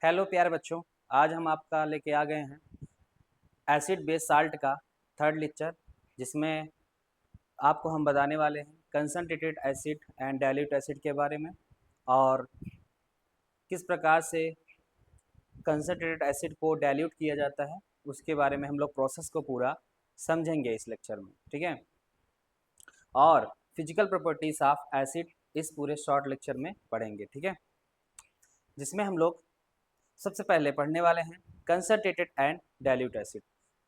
Hello प्यारे बच्चों, आज हम आपका लेके आ गए हैं एसिड बेस साल्ट का थर्ड लेक्चर, जिसमें आपको हम बताने वाले हैं concentrated acid and dilute acid के बारे में और किस प्रकार से कंसनट्रेटेड एसिड को डाइल्यूट किया जाता है। उसके बारे में हम लोग प्रोसेस को पूरा समझेंगे इस लेक्चर में, ठीक है। और फिजिकल प्रॉपर्टीज ऑफ एसिड इस पूरे शॉर्ट लेक्चर में पढ़ेंगे, ठीक है, जिसमें हम लोग सबसे पहले पढ़ने वाले हैं कंसनट्रेटेड एंड डाइल्यूट एसिड।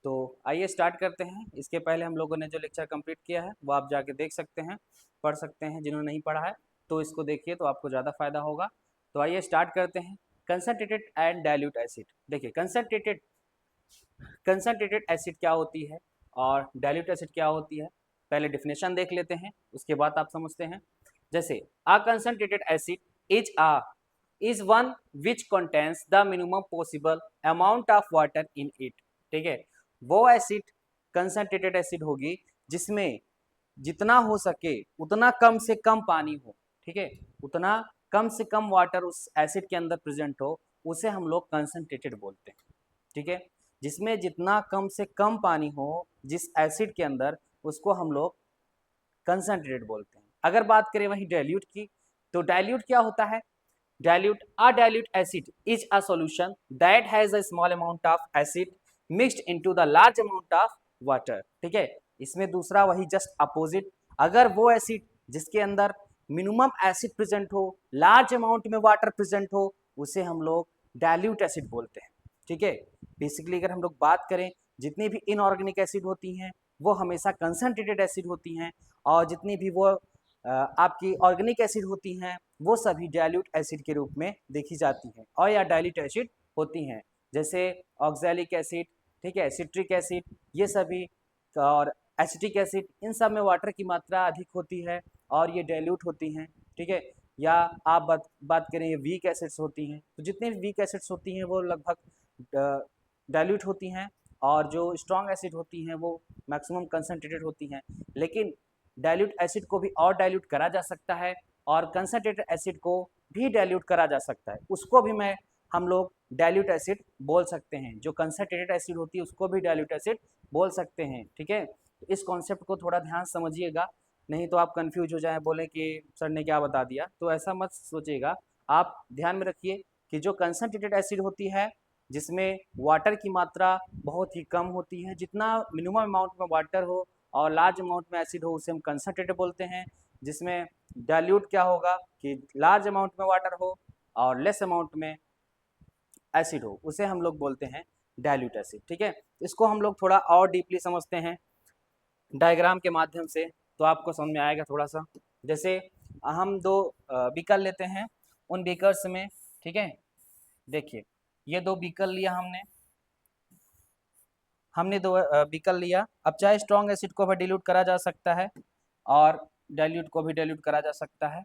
तो आइए स्टार्ट करते हैं। इसके पहले हम लोगों ने जो लेक्चर कंप्लीट किया है वो आप जाके देख सकते हैं, पढ़ सकते हैं। जिन्होंने नहीं पढ़ा है तो इसको देखिए, तो आपको ज़्यादा फायदा होगा। तो आइए स्टार्ट करते हैं। Concentrated and dilute acid. देखिए कंसनट्रेटेड एसिड क्या होती है और डाइल्यूट एसिड क्या होती है, पहले डिफिनेशन देख लेते हैं, उसके बाद आप समझते हैं। जैसे a concentrated acid is one which contains the minimum possible amount of water in it. ठीक है, वो एसिड कंसनट्रेटेड एसिड होगी जिसमें जितना हो सके उतना कम से कम पानी हो। ठीक है, उतना कम से कम वाटर उस एसिड के अंदर प्रेजेंट हो, उसे हम लोग कंसनट्रेटेड बोलते हैं। ठीक है, जिसमें जितना कम से कम पानी हो जिस एसिड के अंदर, उसको हम लोग कंसनट्रेटेड बोलते हैं। अगर बात करें वही डाइल्यूट की, तो डाइल्यूट क्या होता है? A dilute acid is a solution that has a small amount of acid mixed into the large amount of water। ठीक है, इसमें दूसरा वही जस्ट अपोजिट, अगर वो एसिड जिसके अंदर मिनिमम एसिड प्रेजेंट हो, लार्ज अमाउंट में वाटर प्रेजेंट हो, उसे हम लोग डाइल्यूट एसिड बोलते हैं। ठीक है, बेसिकली अगर हम लोग बात करें, जितनी भी इनऑर्गेनिक एसिड होती हैं वो हमेशा कंसनट्रेटेड एसिड होती हैं, और जितनी भी वो आपकी ऑर्गेनिक एसिड होती हैं वो सभी डाइल्यूट एसिड के रूप में देखी जाती हैं और या डाइल्यूट एसिड होती हैं। जैसे ऑक्सैलिक एसिड, ठीक है, सिट्रिक एसिड, ये सभी, और एसिटिक एसिड, इन सब में वाटर की मात्रा अधिक होती है और ये डाइल्यूट होती हैं। ठीक है, या आप बात करें ये वीक एसिड्स होती हैं, तो जितने वीक एसिड्स होती हैं वो लगभग डाइल्यूट होती हैं, और जो स्ट्रॉन्ग एसिड होती हैं वो मैक्सिमम कंसनट्रेटेड होती हैं। लेकिन डाइल्यूट एसिड को भी और डाइल्यूट करा जा सकता है और कंसनट्रेटेड एसिड को भी डाइल्यूट करा जा सकता है, उसको भी हम लोग डाइल्यूट एसिड बोल सकते हैं। जो कंसनट्रेटेड एसिड होती है उसको भी डाइल्यूट एसिड बोल सकते हैं। ठीक है, तो इस कॉन्सेप्ट को थोड़ा ध्यान समझिएगा, नहीं तो आप कंफ्यूज हो जाए, बोले कि सर ने क्या बता दिया, तो ऐसा मत सोचिएगा। आप ध्यान में रखिए कि जो कंसनट्रेटेड एसिड होती है जिसमें वाटर की मात्रा बहुत ही कम होती है, जितना मिनिमम अमाउंट में वाटर हो और लार्ज अमाउंट में एसिड हो, उसे हम कंसनट्रेटेड बोलते हैं। जिसमें डाइल्यूट क्या होगा कि लार्ज अमाउंट में वाटर हो और लेस अमाउंट में एसिड हो, उसे हम लोग बोलते हैं डाइल्यूट एसिड। ठीक है, इसको हम लोग थोड़ा और डीपली समझते हैं डायग्राम के माध्यम से, तो आपको समझ में आएगा थोड़ा सा। जैसे हम दो बीकर लेते हैं, उन बीकर्स में, ठीक है, देखिए ये दो बीकर लिया हमने दो बीकर लिया। अब चाहे स्ट्रॉन्ग एसिड को भी डिल्यूट करा जा सकता है और डाइल्यूट को भी डाइल्यूट करा जा सकता है,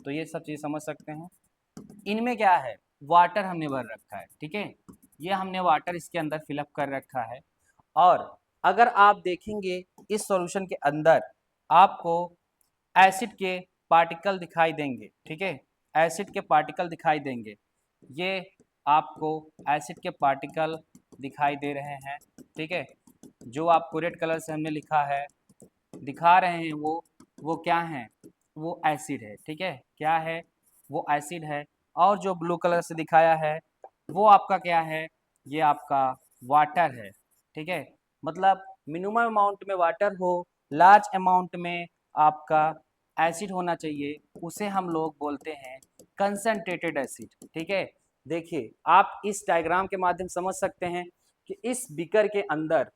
तो ये सब चीज़ समझ सकते हैं। इनमें क्या है, वाटर हमने भर रखा है। ठीक है, ये हमने वाटर इसके अंदर फिलअप कर रखा है, और अगर आप देखेंगे इस सॉल्यूशन के अंदर आपको एसिड के पार्टिकल दिखाई देंगे। ठीक है, एसिड के पार्टिकल दिखाई देंगे, ये आपको एसिड के पार्टिकल दिखाई दे रहे हैं। ठीक है, जो आपको रेड कलर से हमने लिखा है, दिखा रहे हैं, वो क्या है, वो एसिड है। ठीक है, क्या है, वो एसिड है। और जो ब्लू कलर से दिखाया है वो आपका क्या है, ये आपका वाटर है। ठीक है, मतलब मिनिमम अमाउंट में वाटर हो, लार्ज अमाउंट में आपका एसिड होना चाहिए, उसे हम लोग बोलते हैं कंसनट्रेटेड एसिड। ठीक है, देखिए आप इस डायग्राम के माध्यम से समझ सकते हैं कि इस बीकर के अंदर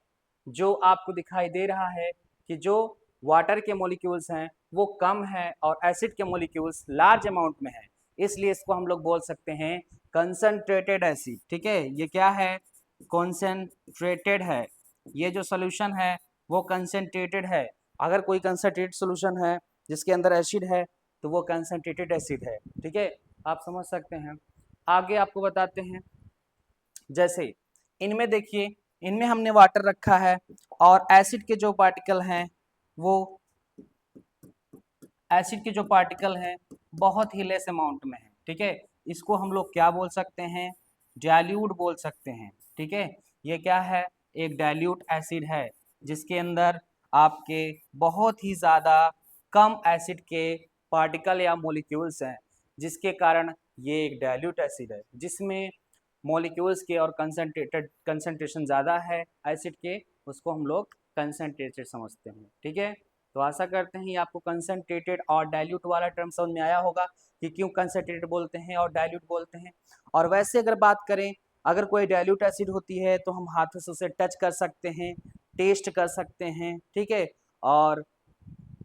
जो आपको दिखाई दे रहा है कि जो वाटर के मॉलिक्यूल्स हैं वो कम है और एसिड के मॉलिक्यूल्स लार्ज अमाउंट में है, इसलिए इसको हम लोग बोल सकते हैं कंसनट्रेटेड एसिड। ठीक है, ये क्या है, कंसनट्रेटेड है। ये जो सोल्यूशन है वो कंसनट्रेटेड है। अगर कोई कंसनट्रेटेड सोल्यूशन है जिसके अंदर एसिड है तो वो कंसनट्रेटेड एसिड है। ठीक है, आप समझ सकते हैं। आगे आपको बताते हैं, जैसे इनमें देखिए, इनमें हमने वाटर रखा है और एसिड के जो पार्टिकल हैं वो एसिड के जो पार्टिकल हैं बहुत ही लेस अमाउंट में है। ठीक है, इसको हम लोग क्या बोल सकते हैं, डाइल्यूट बोल सकते हैं। ठीक है, ये क्या है, एक डाइल्यूट एसिड है जिसके अंदर आपके बहुत ही ज़्यादा कम एसिड के पार्टिकल या मॉलिक्यूल्स हैं, जिसके कारण ये एक डाइल्यूट एसिड है जिसमें मॉलिक्यूल्स के और कंसंट्रेशन ज़्यादा है एसिड के, उसको हम लोग कंसंट्रेटेड समझते हैं। ठीक है, तो आशा करते हैं ये आपको कंसंट्रेटेड और डाइल्यूट वाला टर्म समझ में आया होगा कि क्यों कंसंट्रेटेड बोलते हैं और डाइल्यूट बोलते हैं। और वैसे अगर बात करें, अगर कोई डाइल्यूट एसिड होती है तो हम हाथों से उसे टच कर सकते हैं, टेस्ट कर सकते हैं, ठीक है, और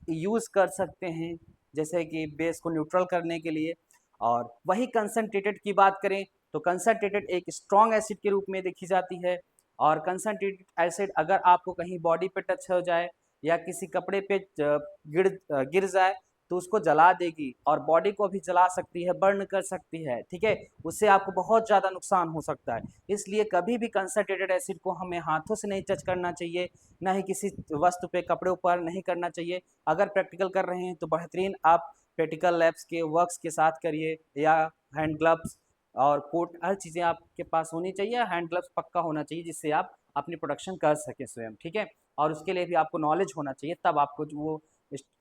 यूज़ कर सकते हैं जैसे कि बेस को न्यूट्रल करने के लिए। और वही कंसंट्रेटेड की बात करें तो कंसंट्रेटेड एक स्ट्रॉन्ग एसिड के रूप में देखी जाती है। और कंसंट्रेटेड एसिड अगर आपको कहीं बॉडी पे टच हो जाए या किसी कपड़े पे गिर जाए तो उसको जला देगी और बॉडी को भी जला सकती है, बर्न कर सकती है। ठीक है, उससे आपको बहुत ज़्यादा नुकसान हो सकता है। इसलिए कभी भी कंसंट्रेटेड एसिड को हमें हाथों से नहीं टच करना चाहिए, ना ही किसी वस्तु पे, कपड़े ऊपर नहीं करना चाहिए। अगर प्रैक्टिकल कर रहे हैं तो बेहतरीन आप प्रैक्टिकल लैब्स के वर्क्स के साथ करिए, या हैंड ग्लव्स और कोट, हर चीज़ें आपके पास होनी चाहिए। हैंड ग्लव्स पक्का होना चाहिए जिससे आप अपनी प्रोडक्शन कर सकें स्वयं। ठीक है, और उसके लिए भी आपको नॉलेज होना चाहिए, तब आपको जो वो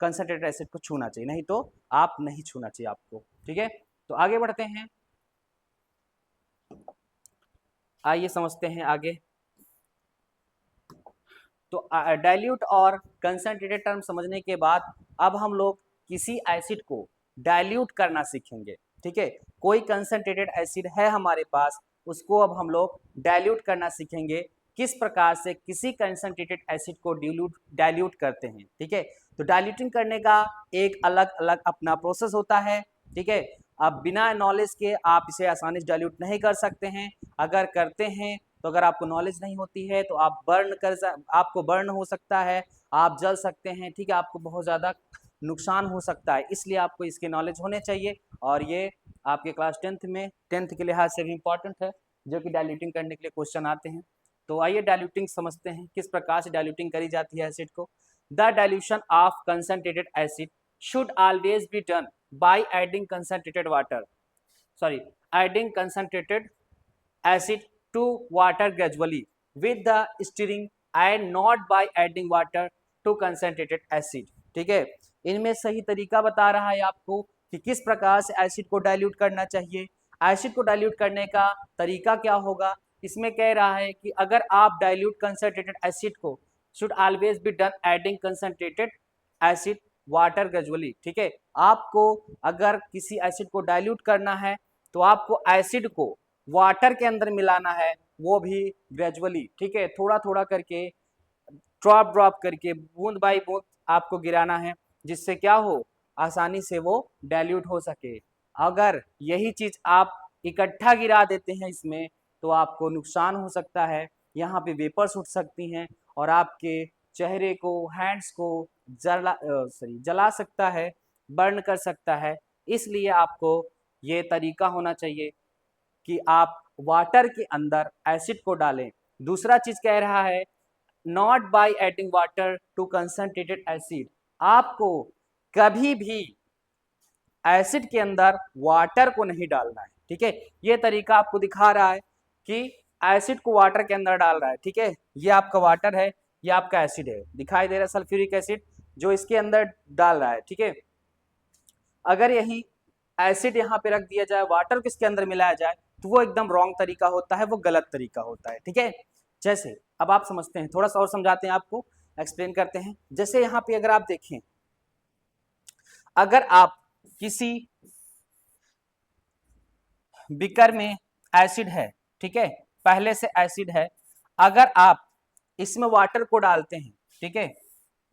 कंसंट्रेटेड एसिड को छूना चाहिए, नहीं तो आप नहीं छूना चाहिए आपको। ठीक है, तो आगे बढ़ते हैं, आइए समझते हैं आगे। तो डाइल्यूट और कंसंट्रेटेड टर्म समझने के बाद अब हम लोग किसी एसिड को डाइल्यूट करना सीखेंगे। ठीक है, कोई कंसंट्रेटेड एसिड है हमारे पास, उसको अब हम लोग डाइल्यूट करना सीखेंगे, किस प्रकार से किसी कंसंट्रेटेड एसिड को डाइल्यूट करते हैं। ठीक है, तो डाइल्यूटिंग करने का एक अलग अलग अपना प्रोसेस होता है। ठीक है, अब बिना नॉलेज के आप इसे आसानी से डाइल्यूट नहीं कर सकते हैं। अगर करते हैं तो अगर आपको नॉलेज नहीं होती है तो आपको बर्न हो सकता है, आप जल सकते हैं। ठीक है, आपको बहुत ज़्यादा नुकसान हो सकता है, इसलिए आपको इसके नॉलेज होने चाहिए। और ये आपके क्लास 10th के लिहाज से भी इम्पॉर्टेंट है, जो कि डाइल्यूटिंग करने के लिए क्वेश्चन आते हैं। तो आइए डाइल्यूटिंग समझते हैं, किस प्रकार से डाइल्यूटिंग करी जाती है एसिड को। The dilution of concentrated acid should always be done by adding concentrated water, sorry, adding concentrated acid to water gradually with the stirring and not by adding water to concentrated acid। ठीक है, इनमें सही तरीका बता रहा है आपको कि किस प्रकार से एसिड को डाइल्यूट करना चाहिए। एसिड को डाइल्यूट करने का तरीका क्या होगा, इसमें कह रहा है कि अगर आप डाइल्यूट कंसंट्रेटेड एसिड को should always be done adding concentrated acid water gradually. ठीक है, आपको अगर किसी एसिड को डाइल्यूट करना है तो आपको एसिड को वाटर के अंदर मिलाना है, वो भी ग्रेजुअली। ठीक है, थोड़ा थोड़ा करके, ड्रॉप ड्रॉप करके, बूंद बाई बूंद आपको गिराना है, जिससे क्या हो, आसानी से वो डाइल्यूट हो सके। अगर यही चीज आप इकट्ठा गिरा देते हैं इसमें तो आपको नुकसान हो सकता है, यहाँ पे वेपर्स उठ सकती हैं और आपके चेहरे को, हैंड्स को जला सकता है, बर्न कर सकता है। इसलिए आपको ये तरीका होना चाहिए कि आप वाटर के अंदर एसिड को डालें। दूसरा चीज कह रहा है not by adding water to concentrated acid, आपको कभी भी एसिड के अंदर वाटर को नहीं डालना है। ठीक है, ये तरीका आपको दिखा रहा है कि एसिड को वाटर के अंदर डाल रहा है। ठीक है, ये आपका वाटर है, ये आपका एसिड है, दिखाई दे रहा है सल्फ्यूरिक एसिड जो इसके अंदर डाल रहा है। ठीक है, अगर यही एसिड यहाँ पे रख दिया जाए, वाटर को इसके अंदर मिलाया जाए, तो वो एकदम रॉन्ग तरीका होता है, वो गलत तरीका होता है। ठीक है, जैसे अब आप समझते हैं, थोड़ा सा और समझाते हैं आपको, एक्सप्लेन करते हैं। जैसे यहाँ पे अगर आप देखें, अगर आप किसी बीकर में एसिड है, ठीक है, पहले से एसिड है, अगर आप इसमें वाटर को डालते हैं, ठीक है,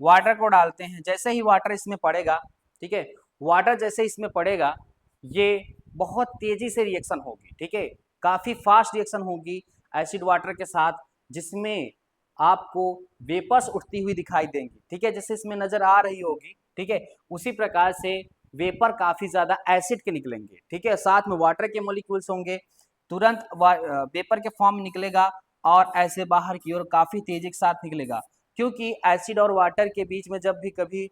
वाटर को डालते हैं, जैसे ही वाटर इसमें पड़ेगा, ठीक है, वाटर जैसे इसमें पड़ेगा, ये बहुत तेजी से रिएक्शन होगी। ठीक है, काफी फास्ट रिएक्शन होगी एसिड वाटर के साथ, जिसमें आपको वेपर्स उठती हुई दिखाई देंगी। ठीक है, जैसे इसमें नजर आ रही होगी। ठीक है, उसी प्रकार से वेपर काफी ज्यादा एसिड के निकलेंगे। ठीक है, साथ में वाटर के मॉलिक्यूल्स होंगे, तुरंत वेपर के फॉर्म में निकलेगा और ऐसे बाहर की ओर काफी तेजी के साथ निकलेगा, क्योंकि एसिड और वाटर के बीच में जब भी कभी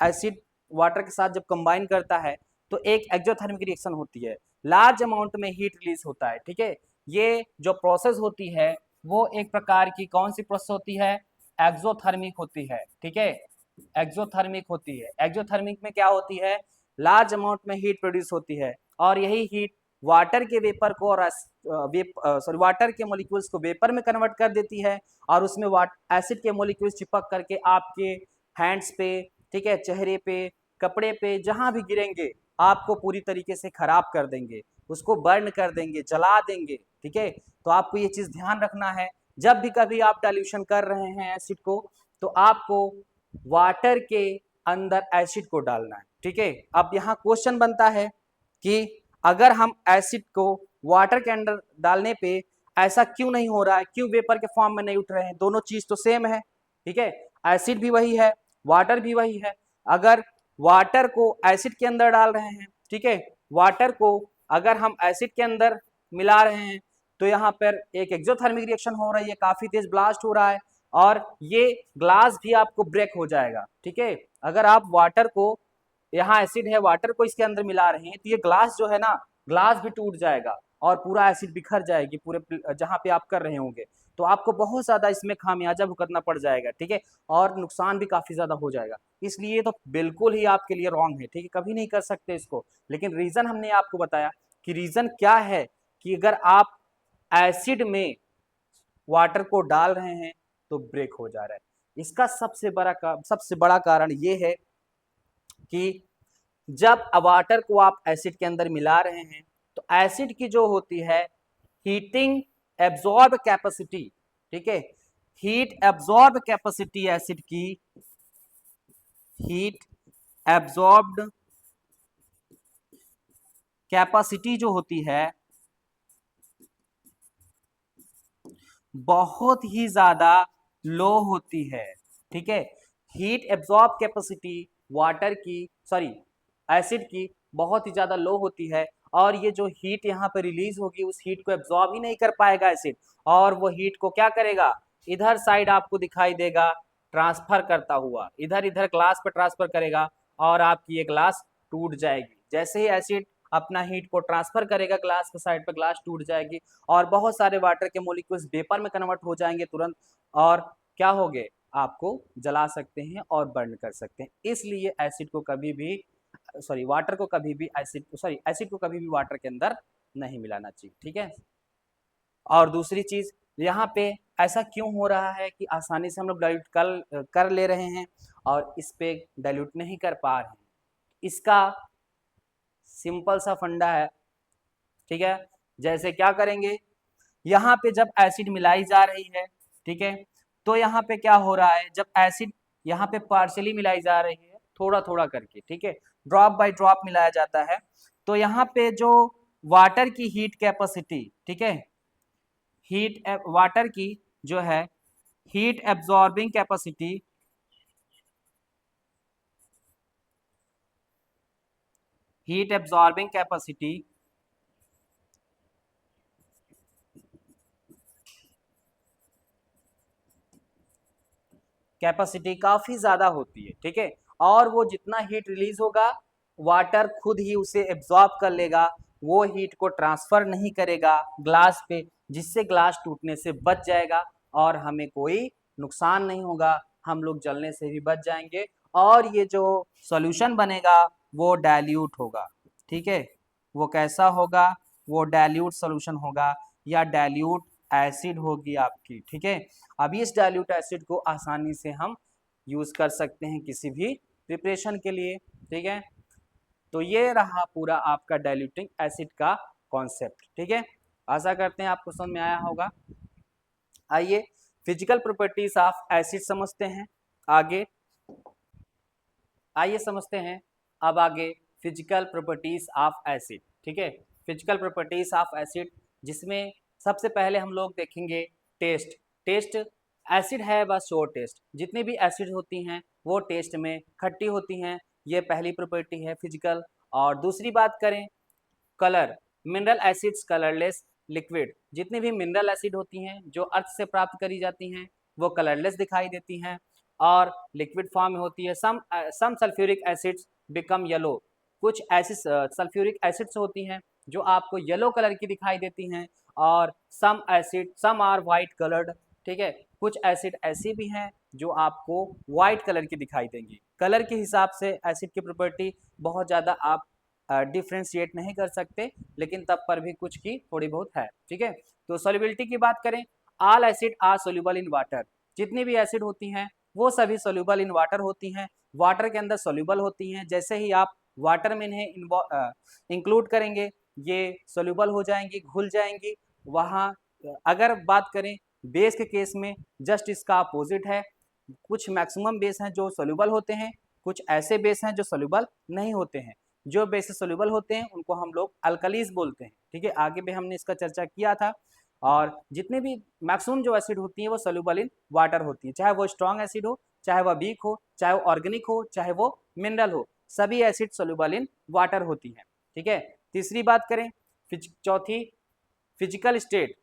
एसिड वाटर के साथ जब कंबाइन करता है तो एक एक्सोथर्मिक रिएक्शन होती है, लार्ज अमाउंट में हीट रिलीज होता है। ठीक है, ये जो प्रोसेस होती है वो एक प्रकार की कौन सी प्रोसेस होती है, एक्सोथर्मिक होती है। ठीक है, एक्सोथर्मिक होती है। एक्सोथर्मिक में क्या होती है, लार्ज अमाउंट में हीट प्रोड्यूस होती है और यही हीट वाटर के वेपर को और वाटर के मॉलिक्यूल्स को वेपर में कन्वर्ट कर देती है और उसमें एसिड के मॉलिक्यूल्स चिपक करके आपके हैंड्स पे, ठीक है, चेहरे पे, कपड़े पे, जहां भी गिरेंगे आपको पूरी तरीके से खराब कर देंगे, उसको बर्न कर देंगे, जला देंगे। ठीक है, तो आपको ये चीज ध्यान रखना है, जब भी कभी आप डाइल्यूशन कर रहे हैं एसिड को तो आपको वाटर के अंदर एसिड को डालना है। ठीक है, अब यहाँ क्वेश्चन बनता है कि अगर हम एसिड को वाटर के अंदर डालने पे ऐसा क्यों नहीं हो रहा है, क्यों वेपर के फॉर्म में नहीं उठ रहे हैं, दोनों चीज तो सेम है। ठीक है, एसिड भी वही है, वाटर भी वही है। अगर वाटर को एसिड के अंदर डाल रहे हैं, ठीक है, वाटर को अगर हम एसिड के अंदर मिला रहे हैं तो यहाँ पर एक एक्सोथर्मिक रिएक्शन हो रही है, काफी तेज ब्लास्ट हो रहा है और ये ग्लास भी आपको ब्रेक हो जाएगा। ठीक है, अगर आप वाटर को, यहाँ एसिड है, वाटर को इसके अंदर मिला रहे हैं तो ये ग्लास जो है ना, ग्लास भी टूट जाएगा और पूरा एसिड बिखर जाएगी पूरे जहां पे आप कर रहे होंगे, तो आपको बहुत ज्यादा इसमें खामियाजा भुगतना पड़ जाएगा। ठीक है, और नुकसान भी काफी ज्यादा हो जाएगा, इसलिए तो बिल्कुल ही आपके लिए रॉन्ग है। ठीक है, कभी नहीं कर सकते इसको, लेकिन रीजन हमने आपको बताया कि रीजन क्या है कि अगर आप एसिड में वाटर को डाल रहे हैं तो ब्रेक हो जा रहा है। इसका सबसे बड़ा कारण ये है कि जब वाटर को आप एसिड के अंदर मिला रहे हैं तो एसिड की जो होती है हीटिंग एब्जॉर्ब कैपेसिटी, ठीक है, हीट एब्जॉर्ब कैपेसिटी एसिड की, हीट एब्जॉर्ब्ड कैपेसिटी जो होती है बहुत ही ज्यादा लो होती है। ठीक है, हीट एब्जॉर्ब कैपेसिटी वाटर की, सॉरी, एसिड की बहुत ही ज्यादा लो होती है और ये जो हीट यहाँ पे रिलीज होगी उस हीट को एब्जॉर्ब ही नहीं कर पाएगा एसिड, और वो हीट को क्या करेगा, इधर साइड आपको दिखाई देगा ट्रांसफर करता हुआ, इधर इधर ग्लास पे ट्रांसफर करेगा और आपकी ये ग्लास टूट जाएगी। जैसे ही एसिड अपना हीट को ट्रांसफर करेगा ग्लास के साइड पे, ग्लास टूट जाएगी और बहुत सारे वाटर के मॉलिक्यूल्स वेपर में कन्वर्ट हो जाएंगे तुरंत, और क्या हो गए, आपको जला सकते हैं और बर्न कर सकते हैं। इसलिए एसिड को कभी भी, सॉरी, वाटर को कभी भी एसिड, सॉरी, एसिड को कभी भी वाटर के अंदर नहीं मिलाना चाहिए। ठीक है, और दूसरी चीज यहाँ पे ऐसा क्यों हो रहा है कि आसानी से हम लोग डाइल्यूट कर ले रहे हैं और इस पे डाइल्यूट नहीं कर पा रहे हैं, इसका सिंपल सा फंडा है। ठीक है, जैसे क्या करेंगे, यहाँ पे जब एसिड मिलाई जा रही है, ठीक है, तो यहाँ पे क्या हो रहा है, जब एसिड यहाँ पे पार्शियली मिलाई जा रही है थोड़ा थोड़ा करके, ठीक है, ड्रॉप बाय ड्रॉप मिलाया जाता है, तो यहाँ पे जो वाटर की हीट कैपेसिटी, ठीक है, वाटर की जो है heat absorbing capacity, heat absorbing capacity capacity काफी ज्यादा होती है। ठीक है, और वो जितना हीट रिलीज होगा वाटर खुद ही उसे एब्जॉर्ब कर लेगा, वो हीट को ट्रांसफर नहीं करेगा ग्लास पे, जिससे ग्लास टूटने से बच जाएगा और हमें कोई नुकसान नहीं होगा, हम लोग जलने से भी बच जाएंगे और ये जो सॉल्यूशन बनेगा वो डाइल्यूट होगा। ठीक है, वो कैसा होगा, वो डाइल्यूट सॉल्यूशन होगा या डाइल्यूट एसिड होगी आपकी। ठीक है, अभी इस डाइल्यूट एसिड को आसानी से हम यूज कर सकते हैं किसी भी प्रिपरेशन के लिए। ठीक है, तो ये रहा पूरा आपका डाइल्यूटिंग एसिड का कॉन्सेप्ट। ठीक है, आशा करते हैं आपको समझ में आया होगा। आइए फिजिकल प्रॉपर्टीज ऑफ एसिड समझते हैं आगे, आइए समझते हैं अब आगे फिजिकल प्रॉपर्टीज ऑफ एसिड। ठीक है, फिजिकल प्रॉपर्टीज ऑफ एसिड, जिसमें सबसे पहले हम लोग देखेंगे टेस्ट। टेस्ट, एसिड है बस श्योर टेस्ट, जितनी भी एसिड होती हैं वो टेस्ट में खट्टी होती हैं, ये पहली प्रॉपर्टी है फिजिकल। और दूसरी बात करें, colour, mineral acids colourless liquid, जितनी भी मिनरल एसिड होती हैं जो अर्थ से प्राप्त करी जाती हैं वो कलरलेस दिखाई देती हैं और लिक्विड फॉर्म में होती है। सम सल्फ्यूरिक एसिड्स बिकम येलो, कुछ ऐसी सल्फ्यूरिक एसिड्स होती हैं जो आपको येलो कलर की दिखाई देती हैं, और some acid some are white coloured, ठीक है, कुछ एसिड ऐसी भी हैं जो आपको वाइट कलर की दिखाई देंगी। कलर के हिसाब से एसिड की प्रॉपर्टी बहुत ज़्यादा आप डिफ्रेंशिएट नहीं कर सकते, लेकिन तब पर भी कुछ की थोड़ी बहुत है, ठीक है। तो सॉल्युबिलिटी की बात करें, all acid are soluble in water, जितनी भी एसिड होती हैं वो सभी सोल्यूबल इन वाटर होती हैं, वाटर के अंदर सोल्यूबल होती हैं। जैसे ही आप वाटर में इन्हें इंक्लूड करेंगे ये सोल्यूबल हो जाएंगी, घुल जाएंगी। वहाँ अगर बात करें बेस के केस में जस्ट इसका अपोजिट है, कुछ मैक्सिमम बेस हैं जो सोल्यूबल होते हैं, कुछ ऐसे बेस हैं जो सोल्यूबल नहीं होते हैं। जो बेस सोल्यूबल होते हैं उनको हम लोग अल्कलीज बोलते हैं, ठीक है, आगे भी हमने इसका चर्चा किया था। और जितने भी मैक्सिमम जो एसिड होती है वो सोल्यूबल इन वाटर होती है, चाहे वो स्ट्रॉन्ग एसिड हो, चाहे वह वीक हो, चाहे वो ऑर्गेनिक हो, चाहे वो मिनरल हो, सभी एसिड सोल्यूबल इन वाटर होती हैं, ठीक है। तीसरी बात करें, चौथी फिजिकल स्टेट,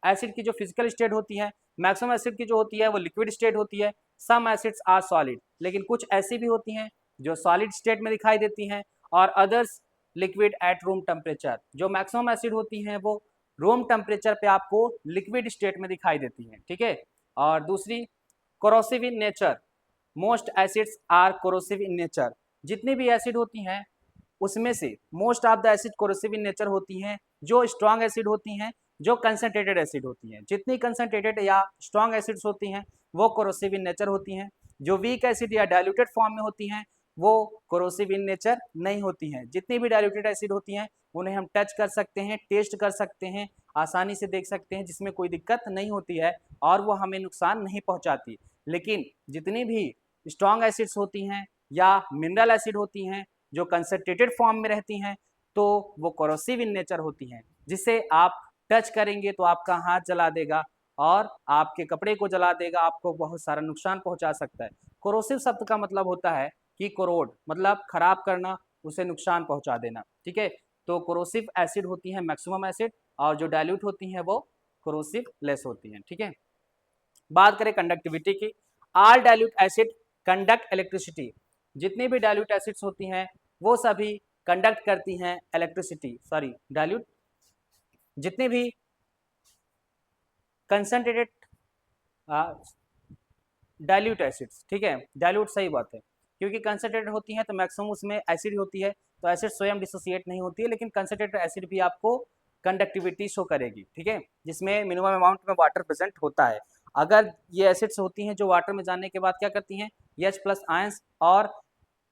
एसिड की जो फिजिकल स्टेट होती है, मैक्सिमम एसिड की जो होती है वो लिक्विड स्टेट होती है। सम एसिड्स आर सॉलिड, लेकिन कुछ ऐसी भी होती हैं जो सॉलिड स्टेट में दिखाई देती हैं, और others liquid at room temperature. जो मैक्सिमम एसिड होती हैं वो रूम टेम्परेचर पे आपको लिक्विड स्टेट में दिखाई देती हैं, ठीक है। और दूसरी corrosive in nature, most acids are corrosive in nature, जितनी भी एसिड होती हैं उसमें से most of the acid corrosive in nature होती हैं। जो स्ट्रॉन्ग एसिड होती हैं, जो कंसनट्रेटेड एसिड होती हैं, जितनी कंसनट्रेटेड या स्ट्रॉन्ग एसिड्स होती हैं वो कोरोसिव इन नेचर होती हैं। जो वीक एसिड या डाइल्यूटेड फॉर्म में होती हैं वो कोरोसिव इन नेचर नहीं होती हैं। जितनी भी डाइल्यूटेड एसिड होती हैं उन्हें हम टच कर सकते हैं, टेस्ट कर सकते हैं, आसानी से देख सकते हैं, जिसमें कोई दिक्कत नहीं होती है और वो हमें नुकसान नहीं पहुंचाती। लेकिन जितनी भी स्ट्रॉन्ग एसिड्स होती हैं या मिनरल एसिड होती हैं जो कंसनट्रेटेड फॉर्म में रहती हैं तो वो कोरोसिव इन नेचर होती हैं, जिसे आप टच करेंगे तो आपका हाथ जला देगा और आपके कपड़े को जला देगा, आपको बहुत सारा नुकसान पहुंचा सकता है। कोरोसिव शब्द का मतलब होता है कि कोरोड, मतलब खराब करना, उसे नुकसान पहुंचा देना, ठीक है। तो कोरोसिव एसिड होती है मैक्सिमम एसिड, और जो डाइल्यूट होती हैं वो कोरोसिव लेस होती हैं, ठीक है। बात करें कंडक्टिविटी की, all dilute acid conduct electricity, जितनी भी डाइल्यूट एसिड्स होती हैं वो सभी कंडक्ट करती हैं इलेक्ट्रिसिटी, सॉरी डाइल्यूट, जितने भी कंसनट्रेटेड डाइल्यूट एसिड्स, ठीक है, डाइल्यूट सही बात है, क्योंकि कंसनट्रेटेड होती हैं तो मैक्सिमम उसमें एसिड होती है, तो एसिड स्वयं डिसोसिएट नहीं होती है, लेकिन कंसनट्रेटेड एसिड भी आपको कंडक्टिविटी शो करेगी, ठीक है, जिसमें मिनिमम अमाउंट में वाटर प्रेजेंट होता है। अगर ये एसिड्स होती हैं जो वाटर में जाने के बाद क्या करती हैं, H+ आयंस और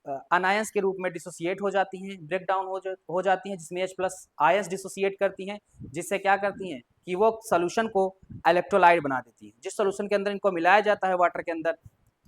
अनायंस के रूप में डिसोसिएट हो जाती हैं, ब्रेक डाउन हो जाती हैं, जिसमें H+ आयंस डिसोसिएट करती हैं, जिससे क्या करती हैं कि वो सोल्यूशन को इलेक्ट्रोलाइट बना देती हैं। जिस सोल्यूशन के अंदर इनको मिलाया जाता है वाटर के अंदर,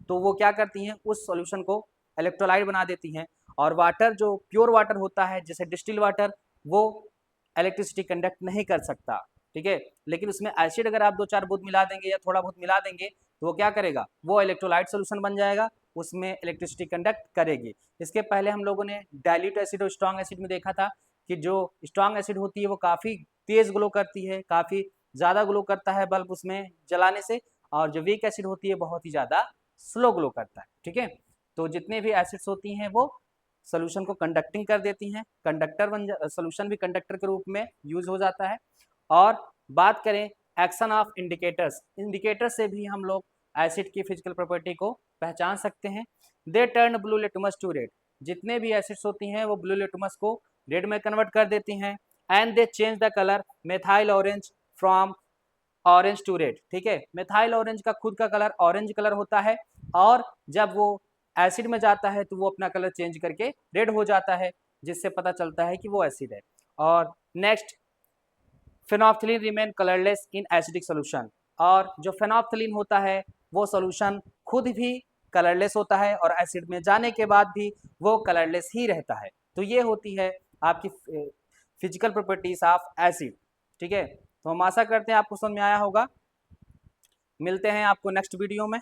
तो वो क्या करती हैं उस सोल्यूशन को इलेक्ट्रोलाइट बना देती हैं। और वाटर जो प्योर वाटर होता है जैसे डिस्टिल वाटर, वो इलेक्ट्रिसिटी कंडक्ट नहीं कर सकता, ठीक है, लेकिन उसमें एसिड अगर आप 2-4 बूंद मिला देंगे या थोड़ा बहुत मिला देंगे तो वो क्या करेगा, वो इलेक्ट्रोलाइट सोल्यूशन बन जाएगा, उसमें इलेक्ट्रिसिटी कंडक्ट करेगी। इसके पहले हम लोगों ने डाइल्यूट एसिड और स्ट्रॉन्ग एसिड में देखा था कि जो स्ट्रॉन्ग एसिड होती है वो काफ़ी तेज ग्लो करती है, काफ़ी ज़्यादा ग्लो करता है बल्ब उसमें जलाने से, और जो वीक एसिड होती है बहुत ही ज़्यादा स्लो ग्लो करता है, ठीक है। तो जितने भी एसिड्स होती हैं वो सोल्यूशन को कंडक्टिंग कर देती हैं, सोल्यूशन भी कंडक्टर के रूप में यूज हो जाता है। और बात करें एक्शन ऑफ इंडिकेटर्स, इंडिकेटर से भी हम लोग एसिड की फिजिकल प्रॉपर्टी को पहचान सकते हैं। They turn blue litmus to red, जितने भी एसिड्स होती हैं वो ब्लू लिटमस को रेड में कन्वर्ट कर देती हैं। And they change the colour methyl orange from orange to red, ठीक है, मेथाइल ऑरेंज का खुद का कलर ऑरेंज कलर होता है, और जब वो एसिड में जाता है तो वो अपना कलर चेंज करके रेड हो जाता है, जिससे पता चलता है कि वो एसिड है। और next, phenolphthalein remain colourless in acidic solution, और जो फेनोल्फथलीन होता है वो सोल्यूशन खुद भी कलरलेस होता है और एसिड में जाने के बाद भी वो कलरलेस ही रहता है। तो ये होती है आपकी फिजिकल प्रॉपर्टीज ऑफ एसिड, ठीक है। तो हम आशा करते हैं आपको समझ में आया होगा। मिलते हैं आपको नेक्स्ट वीडियो में।